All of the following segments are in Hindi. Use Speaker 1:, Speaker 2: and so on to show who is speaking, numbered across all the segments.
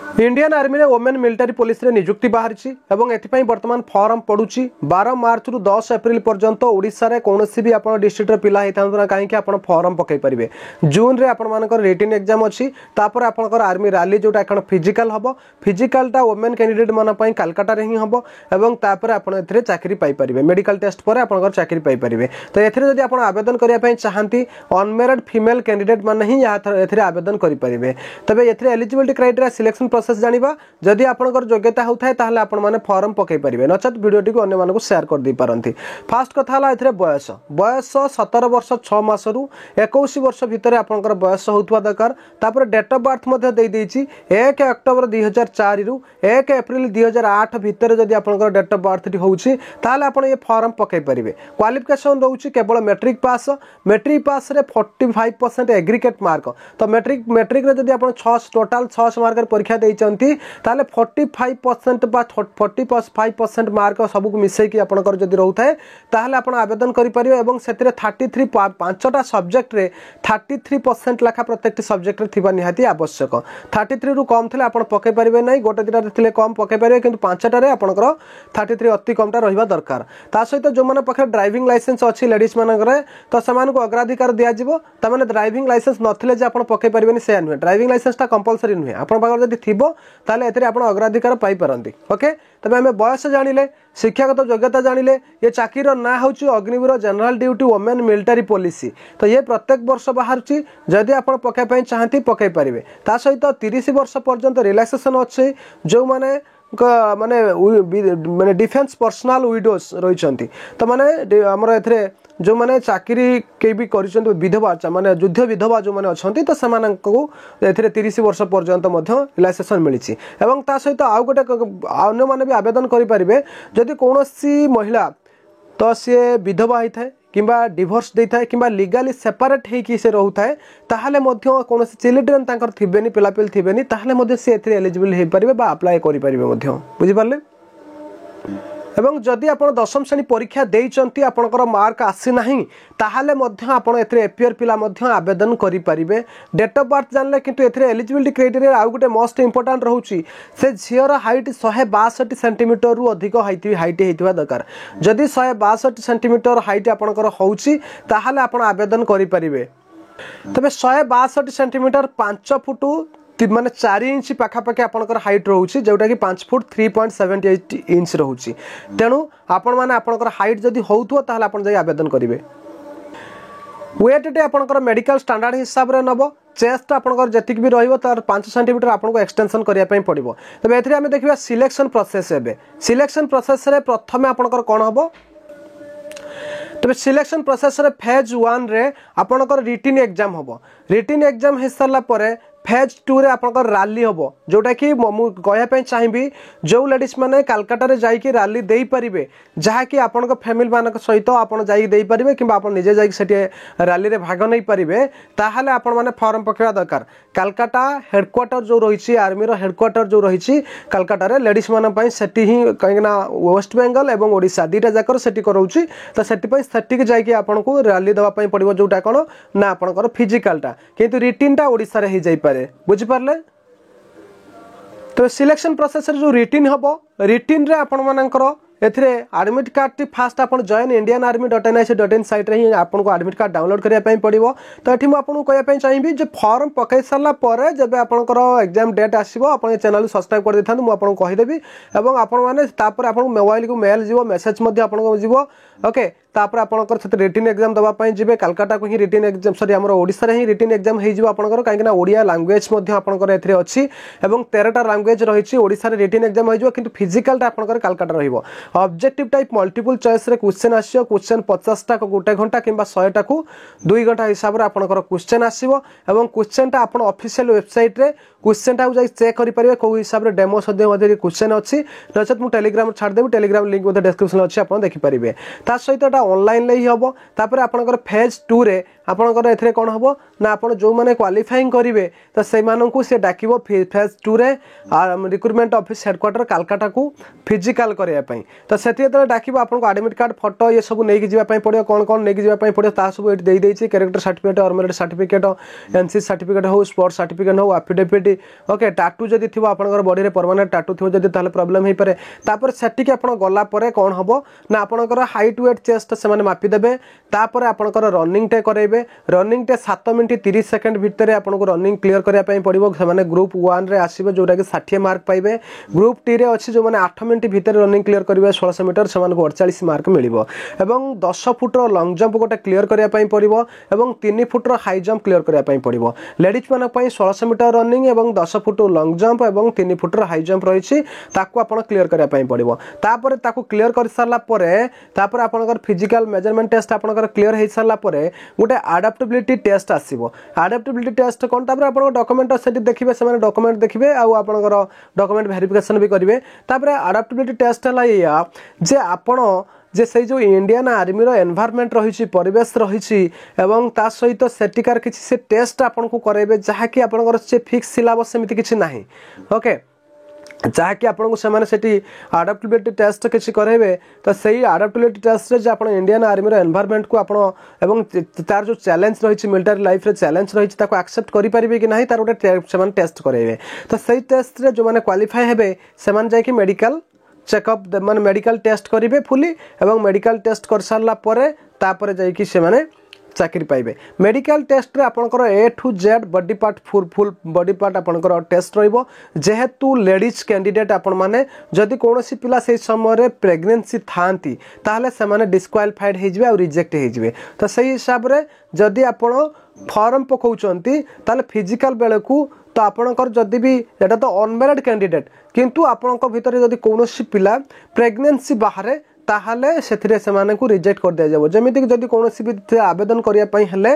Speaker 1: इंडियन आर्मी रे वोमेन मिलिटारी पुलिस रे नियुक्ति बाहरी एवं एथिपाई वर्तमान फॉर्म पड़ुची 12 मार्च रु 10 एप्रिल पर्यंत ओडिशा रे कोनोसी भी आपण डिस्ट्रिक्ट रे पिला हेतांत ना काहे कि आपण फॉर्म पकई परिबे। जून रे आपण मानकर रिटन एग्जाम अछि तापर आपनकर आर्मी रैली जोटा एखन फिजिकल हबो। फिजिकलटा वोमेन कैंडिडेट मन पई कलकत्ता रे ही हबो एवं तापर आपण एथरे चाकरी पाई परिबे। मेडिकल टेस्ट पर आपनकर चाकरी पाई परिबे। तो एथरे जदि आपण आवेदन करिया पई चाहंती अनमेरिड फीमेल कैंडिडेट मन ही एथरे आवेदन करि परिबे। तबे एथरे एलिजिबिलिटी क्राइटेरिया सिलेक्शन प्रोसेस जानिबा जदि आपनकर योग्यता होथाय ताहले आपण माने फॉर्म पकई परिबे नचत वीडियोटी को अन्य मानको शेयर कर दी पारंती। फास्ट कथा हला एथरे बयस 17 वर्ष 6 मास रु 21 वर्ष भितर आपनकर बयस होतवा दरकार। तापर डेट ऑफ बर्थ मध्ये देई देछि 1 अक्टोबर 2004 रु 1 अप्रैल 2008 भितर जदि आपनकर डेट ऑफ बर्थ होउछि ताहले आपण ये फॉर्म पकई परिबे। क्वालिफिकेशन रहउछि केवल मैट्रिक पास रे 45% एग्रीगेट मार्क। तो मैट्रिक रे जदि आपण 6 टोटल 6 मार्क रे परीक्षा देइचंती ताले 45% बा 45% मार्क सबको मिसै कि आपनकर जदि रहउथाय ताहले आपण आवेदन करि परिबे। एवं सेतिरे 33 पांचटा सब्जेक्ट रे 33% लाखा प्रत्येक सब्जेक्ट रे थिबा निहाती आवश्यक। 33 रु कम थिले आपण पके परिबे नै, गोटे दिटा रे थिले कम पके परिबे किंतु पांचटा रे आपनकर 33 अति कमटा रहिबा दरकार। ता सहित जो माने पखे ड्राइविंग लाइसेंस अछि लेडीज मानकरे तो समान को अग्राधिकार दिया जिवो। ता माने ड्राइविंग लाइसेंस नथिले जे आपण पके परिबेनी से नुहे। ड्राइविंग लाइसेंस ता कंपलसरी नुहे। आपण पाकर जदि थिबो ताले एथरे आपण अग्राधिकार पाई परंती। ओके, तबे हमें बयस जानिले, शिक्षागत योग्यता जानिले, ये चाकरीर ना होची Agniveer general duty women military police. तो ये प्रत्येक वर्ष बाहरची जदि आपण पके पई चाहती पके परिबे। ता सहित 30 वर्ष पर्यंत रिलैक्सेशन अछि जो माने माने डिफेंस पर्सनल विडोज रहिचंती। तो माने हमर एथरे जो माने चाकरी के भी करिसंती विधवा माने युद्ध विधवा जो माने अछंती तो समानंको एथरे 30 वर्ष पर्यंत मध्य रिलैक्सेशन मिलिछि। एवं ता सहित आ गोटे अन्य माने भी आवेदन करि परिबे जदि कोनोसी महिला तो सी विधवा होता किंबा डिवोर्स देता है किंबा लीगली सेपरेट होइकि से रहउथाय ताहले मध्य कोनोसी चिल्ड्रन तांकर थिबेनी पिलापिल थिबेनी ताहले मध्य से एथरे एलिजिबल हे परिबे बा अप्लाई करि परिबे मध्य। बुझि पारले। एवं जदि आपण दशम श्रेणी परीक्षा देइचंती आपनकर मार्क आसी नाही ताहले मध्य आपण एथरे एपीआर पिला मध्य आवेदन करि परिबे। डेट ऑफ बर्थ जानले किंतु एथरे एलिजिबिलिटी क्राइटेरिया आ गुटे मोस्ट इंपोर्टेंट रहउची से झियर हाइट 162 सेंटीमीटर रु अधिक हाइट हेतिबा दरकार। जदि 162 सेंटीमीटर हाइट आपनकर होउची ताहले आपण आवेदन करि परिबे। तबे 162 सेंटीमीटर 5 फुट माने 4 इंच पाखापाखि आपनकर हाइट रहउची जोटा कि 5 फुट 3.78 इंच रहउची। तेणु आपण माने आपनकर हाइट जदि होउथो ताहले आपण जाई आवेदन करिवे। वेट डे आपनकर मेडिकल स्टैंडर्ड हिसाब रे नबो। चेस्ट आपनकर जतिक भी रहिबो तार 5 सेंटीमीटर आपनको एक्सटेंशन करिया पई पड़िबो। तबे एथरे हम देखिबा सिलेक्शन प्रोसेस हेबे। सिलेक्शन प्रोसेस रे प्रथमे आपनकर कोन हबो तबे सिलेक्शन प्रोसेस रे फेज 1 रे आपनकर रिटन एग्जाम हबो। रिटन एग्जाम हे सरला परे फेज 2 रे आपनकर रैली हबो जोटा कि मु कहया पई चाहिबी जो लेडीज माने कलकत्ता रे जाई कि रैली देई परिबे जहा कि आपनकर फैमिली मानक सहित आपन जाई देई परिबे किबा आपन निजे जाई सेठी रैली रे भाग नै परिबे ताहाले आपन माने फॉर्म पकेवा दरकार। कलकत्ता हेडक्वार्टर जो रहिछि आर्मी रो हेडक्वार्टर जो रहिछि कलकत्ता रे लेडीज मान पई सेठी ही कहिना वेस्ट बेंगल एवं ओडिसा दीटा जाकर सेठी करउछि। तो सेठी पई सेठी जाई कि आपन को रैली देवा पई पड़िबो जोटा कोन ना आपनकर फिजिकलटा किंतु रिटनटा ओडिसा रे ही जाई पारे। बुझि पारले। तो सिलेक्शन प्रोसेस जो रिटन हबो रिटन रे आपण मानकर एथरे एडमिट कार्ड टी फास्ट आपण जॉइन indianarmy.nic.in साइट रे ही आपण को एडमिट कार्ड डाउनलोड करिया पई पड़िबो। तो एठी म आपण को कहया पई चाहिबी जे फॉर्म पकई सरला परे जबे आपनकर एग्जाम डेट आसीबो आपण चैनल सब्सक्राइब कर देथान म आपण को कहि देबी। एवं आपण माने तापर आपण मोबाइल को मेल जीवो मेसेज मध्ये आपण को जीवो। ओके, तापर आपनकर सते रिटन एग्जाम दबा पई जिबे कलकत्ता को ही रिटन एग्जाम सॉरी हमर ओडिसा रे ही रिटन एग्जाम हे जिवो आपनकर काहे ना ओडिया लैंग्वेज मध्ये आपनकर एथरे अछि एवं 13टा लैंग्वेज रहिछि। ओडिसा रे रिटन एग्जाम हे जिवो किंतु फिजिकल टा आपनकर कलकत्ता रहिबो। ऑब्जेक्टिव टाइप मल्टीपल चॉइस रे क्वेश्चन आसीयो। क्वेश्चन 50 टा को 1 घंटा किंबा 100 टा को 2 घंटा हिसाब रे आपनकर क्वेश्चन आसीबो। एवं क्वेश्चन टा आपण ऑफिशियल वेबसाइट रे क्वेश्चन टा जाई चेक करि परिबे को हिसाब रे डेमो सदे मध्ये क्वेश्चन अछि। नचत मु टेलीग्राम छाड़ देबो। टेलीग्राम लिंक मध्ये डिस्क्रिप्शन अछि आपण देखि परिबे। ता सहित ऑनलाइन ले ही हबो। तापर आपनकर फेज 2 रे आपनकर एथरे कोन हबो ना आपण जो माने क्वालिफाइंग करेंगे तो से से डाक फेज 2 रे रिक्रुटमेंट ऑफिस हेडक्वार्टर कालकाटा को फिजिकल करने तो से डाक आपको एडमिट कार्ड फोटो ये सब नहीं जावाई पड़ो कौन कौन नहीं जावाई पड़ो ता सब ये देदेगी कैरेक्टर सर्टिफिकेट और मेरिट सर्टिफिकेट एनसी सर्टिफिकेट हो स्पोर्ट्स सर्टिफिकेट हो एफिडेविट ओके टाटू जदि थी आप बॉडी में परमानेंट टाटू थी जब प्रोब्लेम हो पाए तापर सेटिक आप गला कौन हम ना आपंकर हाइट वेट चेस्ट से मापिदेवे तापर आपंकर रनिंग टे करेंगे रनिंग टे 7 मिनट 30 सेकंड भितर आपको रनिंग क्लीयर करने पड़ो से ग्रुप 1 रे आसवे जोटा कि 60 मार्क पाइबे ग्रुप 2 रे अच्छी जो मैंने 8 मिनट भितर रनिंग क्लीयर करेंगे 1600 मीटर से 48 मार्क मिलिबो एवं 10 फुट्र लंग जंप गोटे क्लीयर करने पड़ो एवं 3 फुट्र हाई जंप क्लीयर करने पड़ो लेडीज मान 1600 मीटर रनिंग एवं 10 फुट लंग जंप एवं 3 फुट्र हाई जंप रही आपड़ क्लीयर करने पड़ो तापर ताकू क्लीयर कर सारा तापर आपंकर फिजिकल मेजरमेंट टेस्ट आपंकर क्लीयर हो सारा गोटे आडाप्टेबिलिटी टेस्ट आसो आडाप्टेबिलिटी टेस्ट कौन तापर आप डॉक्यूमेंट से देखिए से डॉक्यूमेंट देखिए आउ आपंकर डॉक्यूमेंट वेरिफिकेशन भी करेंगे तापर आडाप्टेबिलिटी टेस्ट है या जे आपण जे से जो इंडियन आर्मी रो एनवायरनमेंट रही परिवेश रही एवं ता सहित सेटिकार किसी से टेस्ट आपन को करेबे जहाँकि आपनकर से फिक्स सिलेबस सेमिति किछि नाही ओके जहाँकि आपको से आडाप्टेबिलिटी टेस्ट किसी करेंगे तो सही आडाप्टेबिलिटी टेस्ट जो आप इंडियन आर्मी एनवायरनमेंट को आप तार जो चैलेंज रही मिलिटरी लाइफ रे चैलेंज रही एक्सेप्ट करेंगे कि ना तार गोटे टेस्ट करेंगे तो सही टेस्ट जो मैंने क्वालिफाई हेबे से जाकि मेडिकल चेकअप मान मेडिकल टेस्ट करेंगे फुली एवं मेडिकल टेस्ट कर सारा तापर जाकि से चाकरी पाइबे मेडिकल टेस्ट रे आपनकर A to Z body part full body part आपनकर टेस्ट रहिबो जेहेतु लेडीज कैंडिडेट आपण माने जदि कोनोसी पिला से समय रे प्रेगनेंसी थांती ताहले से माने डिस्क्वालिफाइड हे जिवे और रिजेक्ट हे जिवे तो सही हिसाब रे जदि आपण फॉर्म पकाउचंती ताहले फिजिकल बेले को तो आपणकर जदि भी एटा तो अनमेरिड कैंडिडेट किंतु आपणक भितर जदि कोनोसी पिला प्रेगनेंसी बाहर ताहले से माने को रिजेक्ट कर दिया जाबो जेमिति जदि कोनोसी भी आवेदन करिया पई हेले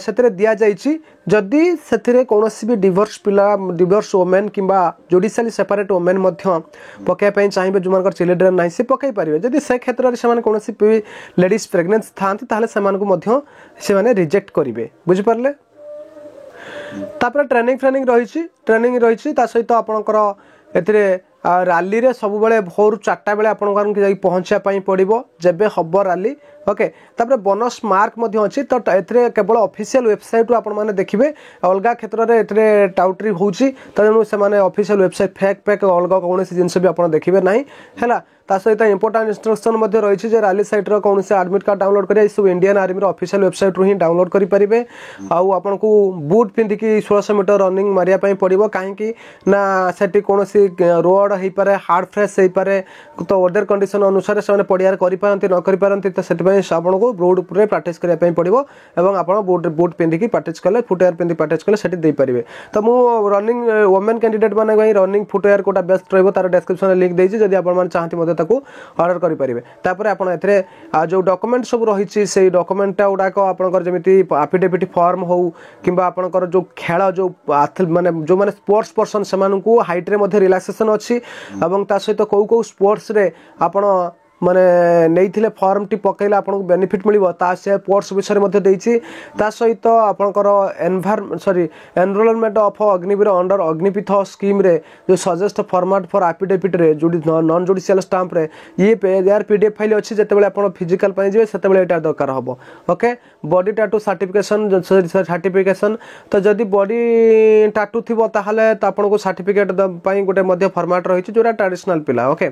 Speaker 1: सेथिरे दिया जाईची जदि सेथिरे कोनोसी भी डिवोर्स पिला डिवोर्स वुमेन किंबा जुडिशियली सेपरेट वुमेन मध्य पकाय पई चाहिबे जुमानकर चिल्ड्रन नाही से पकाई परिबे जदि से क्षेत्र रे से माने कोनोसी लेडीज प्रेग्नेंट थांती ताहले से माने को मध्य से माने रिजेक्ट करिवे बुझि परले तापर ट्रेनिंग रही ता सहित आपनकर एथिरे रैली रे सब बेले भोर 4टा बेले आपन जाई पहुंचाई पड़ो जेबे हम रैली ओके तापर बोनस मार्क अच्छी तो ए केवल ऑफिशियल वेबसाइट आपण मैंने देखिए अलग क्षेत्र में टाउटरी होची तेणु से ऑफिशियल वेबसाइट फेक अलग कौन जिनस भी आप देखिए ना है ता सहित इंपोर्टाट इंस्ट्रक्शन रही है रैली सैट कौन से एडमिट कार्ड डाउनलोड करें सब इंडियन आर्मी ऑफिशियल वेबसाइट रू ही डाउनलोड करेंगे आपन को बूट पिंधिकी 1600 मीटर रनिंग मारिया पड़ो कहीं ना से कौन रोड हो पाए हार्ड फ्रेश हो पाए तो वेदर कंडीशन अनुसार से पड़िया करें न करें तो से आपन को रोड उपर प्राक्टिस करने पड़ो और आप बूट पिंधिकी प्राक्टिस कले फुटवेयर पिंधि प्राक्टिस कले से पारे तो मुझे रनिंग वुमेन कैंडिडेट माने रनिंग फुटवेयर कोटा बेस्ट रही तार डिस्क्रिप्शन लिंक देती जब आप चाहते ऑर्डर करेंगे तापर आप जो डॉक्यूमेंट सब रही से डॉक्यूमेंट गुड़ाक आपंकर जमी एफिडेविट फॉर्म हो कि आपंकर जो खेल जो माने जो माने स्पोर्ट्स पर्सन से हाइट रे रिलैक्सेशन अच्छी और ता सहित कौ कौ स्पोर्ट्स रे आपण माने नहीं फॉर्म टी पकईले आपको बेनिफिट मिल से स्पोर्ट्स विषय में सहित आपंकर enrolment of Agniveer under Agnipath scheme रे जो सजेस्ट फॉर्मेट फॉर एफिडेविट रे नॉन जुडिशियल स्टाम्प रे ये यार पीडीएफ फाइल अच्छी जिते आप फिजिकल जाए से दरकार हम ओके बॉडी टाटू सर्टिफिकेशन तो जदि बॉडी टाटू थी ताहले तो आपको सर्टिफिकेट गोटे फॉर्मेट रही जो ट्रेडिशनल पिला ओके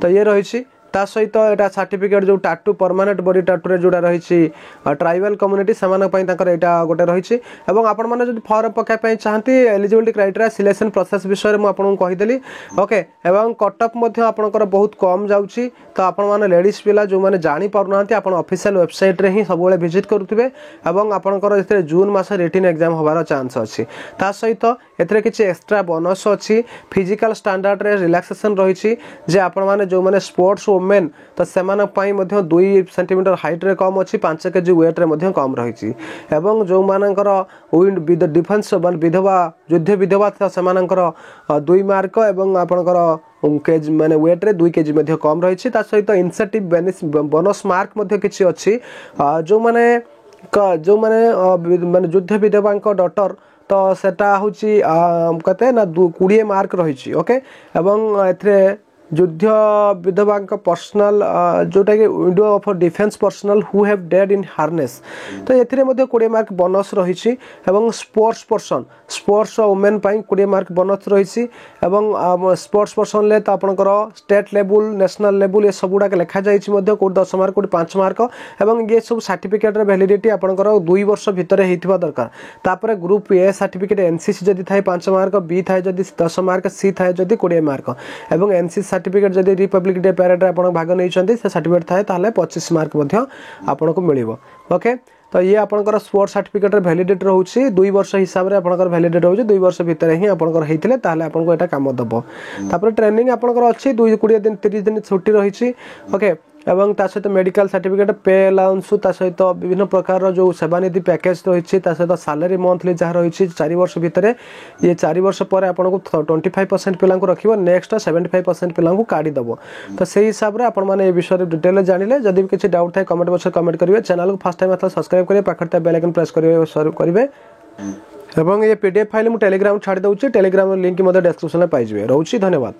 Speaker 1: तो ये रही ता सहित एटा सर्टिफिकेट जो टाटू परमानेंट बॉडी टाटू रे जोड़ा रही ट्राइबल कम्युनिटी से यहाँ गोटे रही और आपण मैंने जो फॉर्म पकाई चाहती एलिजिबिलिटी क्राइटेरिया सिलेक्शन प्रोसेस विषय में आपको कहीदेली ओके एवं कटअप आपंकर बहुत कम जाऊँगी तो आपण मैंने लेडीज पिला जो मैंने जानी पारना आप ऑफिशियल वेबसाइट रे ही सब विजिट करुवे और आपंकर जून मास रिटन एग्जाम होबार चांस अच्छी ता सहित एथिरे किछि एक्स्ट्रा बोनस अच्छी फिजिकल स्टैंडर्ड रे रिलैक्सेशन रही जे आपण माने जो माने स्पोर्ट्स वुमेन तो से 2 सेंटीमीटर हाइट रे कम अच्छी 5 केजी वेट रे कम रही एवं जो मानकर विंड डिफेंस विधवा युद्ध विधवा से 2 मार्क एवं आपणकर केजी माने वेट रे 2 केजी कम रही सहित इनसेंटिव बोनस मार्क किछि अच्छी जो माने जो माने युद्ध विधवा डटर तो सेटा हूँ कहते ना 20 मार्क रही ओके एवं ए युद्ध विधवा पर्सनल जोटा कि window of defence personnel who have dead in harness तो ये 20 मार्क बोनस रही sports person sports women 20 mark bonus रही स्पोर्ट्स पर्सन ले तो आपंकर स्टेट लेवल नेशनल लेवल ये सब गुड़ाक लिखा जाइए कौट 10 मार्क कौट 5 मार्क एवं ये सब सर्टिफिकेट वैलिडिटी आपंकर 2 वर्ष भितर होता दरकार तापर ग्रुप ए सर्टिफिकेट एनसीसी जदि थाए 5 मार्क बी थाए जदि 10 मार्क सी थाए जदि 20 मार्क एवं एनसीसी सर्टिफिकेट जदि रिपब्लिक डे पैरेड आप भाग नहीं से सर्टिफिकेट थाए ताहले 25 मार्क आपको मिल ओके तो ये आपंकर स्पोर्ट्स सर्टिफिकेट वैलिडिटी रोचे 2 वर्ष हिसाब से आपंकर वैलिडिटी रोचे 2 वर्ष भितर ही आपंकर होते ताहले आपको यहाँ काम दब तापर ट्रेनिंग आपंकर अच्छी 20 दिन 30 दिन छुट्टी रही ओके एवं ता सहित मेडिकल सर्टिफिकेट पे अलाउंस ता सहित विभिन्न प्रकार जो सेवानिधि पैकेज रही सहित सैलरी मंथली जहाँ रही 4 वर्ष भितर ये 4 वर्ष पर आपको 25% पिला रखिए नेक्स्ट 75% पिला काढ़ी दब तो से हिसाब से आपण मैंने विषय डिटेल जानिले जदि भी किसी डाउट थाए कमेंट बॉक्स कमेंट करेंगे चैनल को फर्स्ट टाइम मतलब सब्सक्राइब करेंगे पाखर बेल आइकन प्रेस करेंगे एवं ये पीडीएफ फाइल मुझे टेलीग्राम छाड़ी दूसरी टेलीग्राम लिंक डिस्क्रिप्शन में पाइबे रोची धन्यवाद।